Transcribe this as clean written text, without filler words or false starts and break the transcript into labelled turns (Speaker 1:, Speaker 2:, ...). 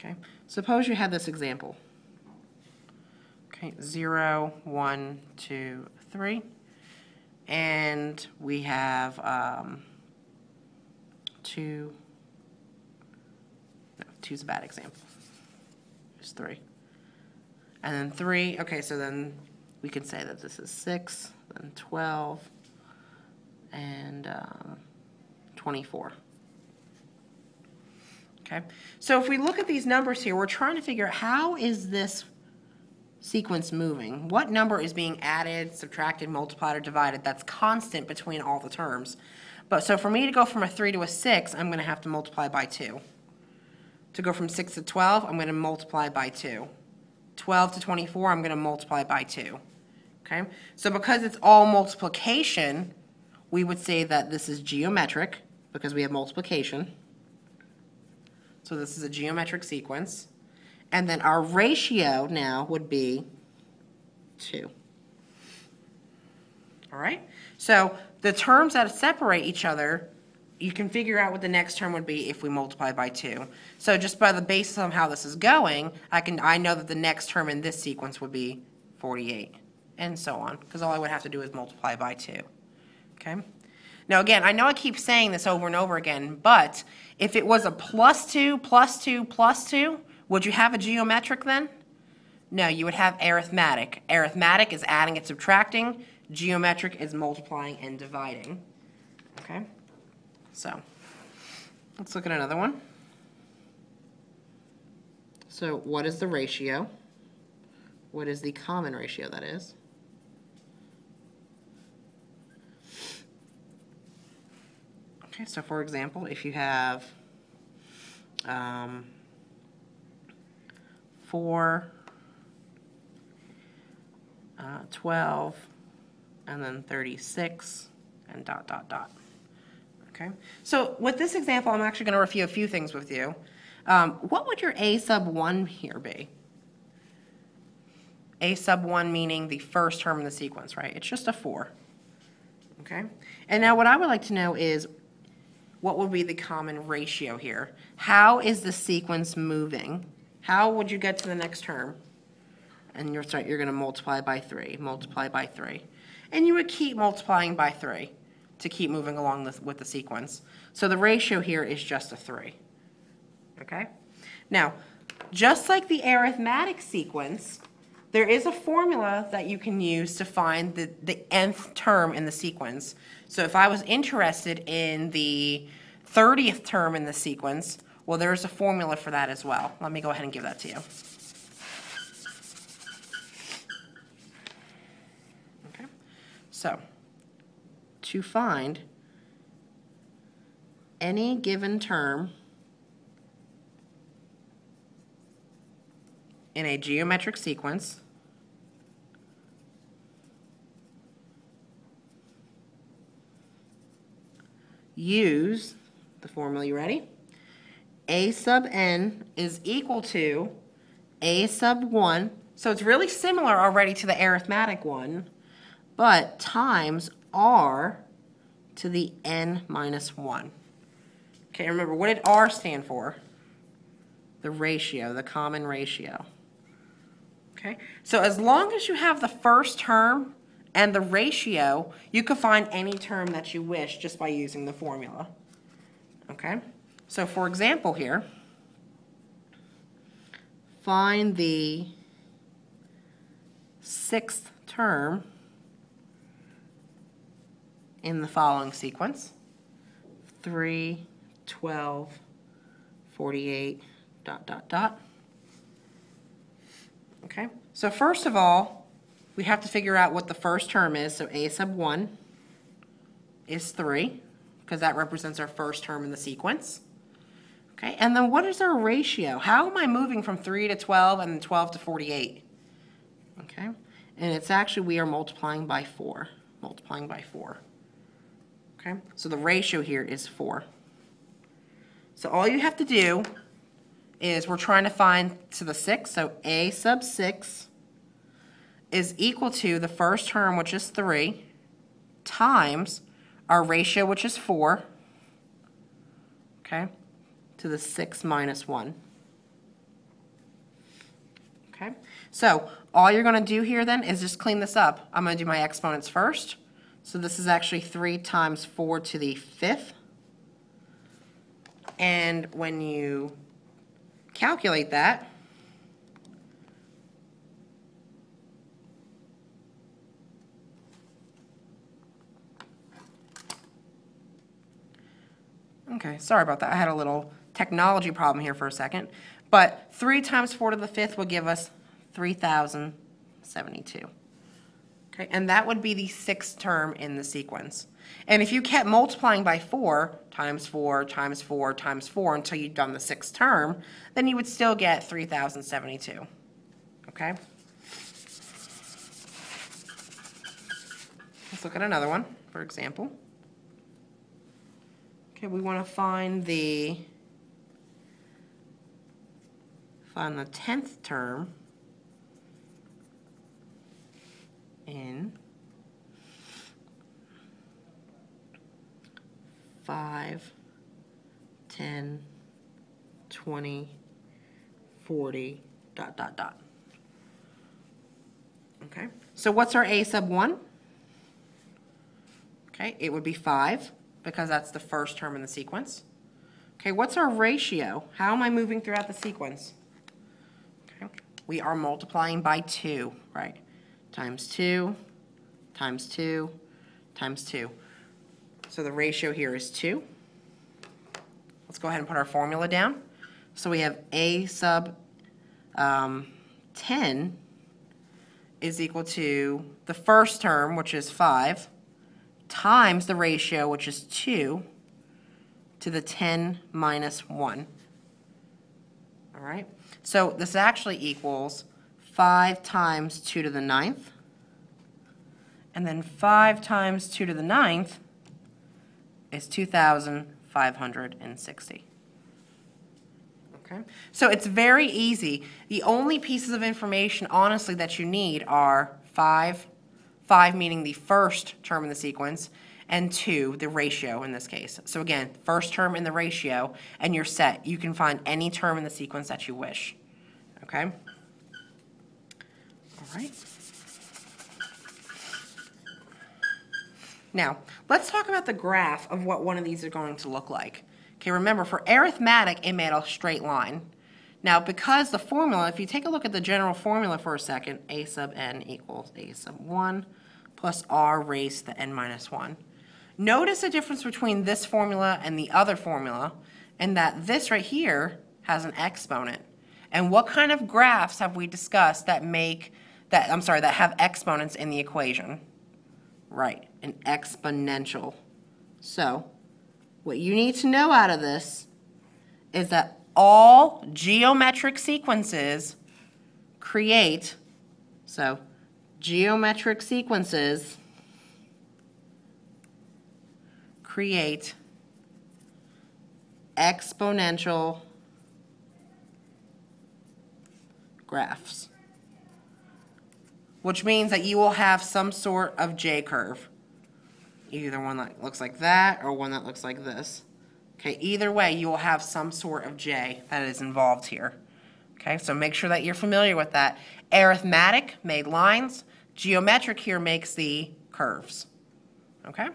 Speaker 1: Okay, suppose you had this example. Okay, 0, 1, 2, 3. And we have 2. No, 2 is a bad example. There's 3. And then 3. Okay, so then we can say that this is 6, then 12, and 24. Okay, so if we look at these numbers here, we're trying to figure out how is this sequence moving? What number is being added, subtracted, multiplied, or divided that's constant between all the terms? But so for me to go from a 3 to a 6, I'm going to have to multiply by 2. To go from 6 to 12, I'm going to multiply by 2. 12 to 24, I'm going to multiply by 2. Okay? So because it's all multiplication, we would say that this is geometric because we have multiplication. So this is a geometric sequence. And then our ratio now would be 2. All right? So the terms that separate each other, you can figure out what the next term would be if we multiply by 2. So just by the basis of how this is going, I know that the next term in this sequence would be 48, and so on, because all I would have to do is multiply by 2. Okay? Now again, I know I keep saying this over and over again, but if it was a plus 2, plus 2, plus 2, would you have a geometric then? No, you would have arithmetic. Arithmetic is adding and subtracting. Geometric is multiplying and dividing. Okay? So, let's look at another one. So, what is the ratio? What is the common ratio, that is? Okay, so for example, if you have 4, 12, and then 36, and dot, dot, dot. Okay? So with this example, I'm actually going to review a few things with you. What would your a sub 1 here be? A sub 1 meaning the first term in the sequence, right? It's just a 4. Okay? And now what I would like to know is what would be the common ratio here? How is the sequence moving? How would you get to the next term? And you're going to multiply by 3, multiply by 3. And you would keep multiplying by 3 to keep moving along with the sequence. So the ratio here is just a 3. Okay? Now, just like the arithmetic sequence, there is a formula that you can use to find the nth term in the sequence. So if I was interested in the 30th term in the sequence, well, there's a formula for that as well. Let me go ahead and give that to you. Okay. So, to find any given term in a geometric sequence, use the formula. You ready? A sub n is equal to a sub 1. So it's really similar already to the arithmetic one, but times r to the n minus 1. Okay, remember, what did r stand for? The ratio, the common ratio. Okay, so as long as you have the first term and the ratio, you can find any term that you wish just by using the formula. Okay, so for example here, find the 6th term in the following sequence: 3, 12, 48, dot, dot, dot. Okay, so first of all, we have to figure out what the first term is. So a sub 1 is 3, because that represents our first term in the sequence. Okay, and then what is our ratio? How am I moving from 3 to 12 and then 12 to 48? Okay, and it's actually, we are multiplying by 4. Multiplying by 4. Okay, so the ratio here is 4. So all you have to do is we're trying to find to the 6, so a sub 6 is equal to the first term, which is 3, times our ratio, which is 4, okay, to the 6 minus 1. Okay, so all you're going to do here then is just clean this up. I'm going to do my exponents first. So this is actually 3 times 4 to the 5th. And when you calculate that, okay, sorry about that. I had a little technology problem here for a second. But 3 times 4 to the 5th would give us 3,072. Okay, and that would be the 6th term in the sequence. And if you kept multiplying by 4 times 4 times 4 times 4 until you'd done the 6th term, then you would still get 3,072. Okay? Let's look at another one, for example. Okay, we want to find the 10th term in 5, 10, 20, 40, ... Okay, so what's our a sub 1? Okay, it would be 5, because that's the first term in the sequence. Okay, what's our ratio? How am I moving throughout the sequence? Okay, we are multiplying by 2, right? Times 2, times 2, times 2. So the ratio here is 2. Let's go ahead and put our formula down. So we have a sub 10 is equal to the first term, which is 5, times the ratio, which is 2, to the 10 minus 1. All right? So this actually equals 5 times 2 to the 9th. And then 5 times 2 to the 9th is 2,560. Okay? So it's very easy. The only pieces of information, honestly, that you need are 5 meaning the first term in the sequence, and 2, the ratio in this case. So again, first term in the ratio, and you're set. You can find any term in the sequence that you wish. Okay? All right. Now, let's talk about the graph of what one of these are going to look like. Okay, remember, for arithmetic, it made a straight line. Now, because the formula, if you take a look at the general formula for a second, a sub n equals a sub 1 plus r raised to the n minus 1. Notice the difference between this formula and the other formula, and that this right here has an exponent. And what kind of graphs have we discussed that have exponents in the equation? Right, an exponential. So, what you need to know out of this is that all geometric sequences create, so geometric sequences create exponential graphs, which means that you will have some sort of J-curve, either one that looks like that or one that looks like this. Okay, either way, you will have some sort of J that is involved here. Okay, so make sure that you're familiar with that. Arithmetic made lines. Geometric here makes the curves. Okay?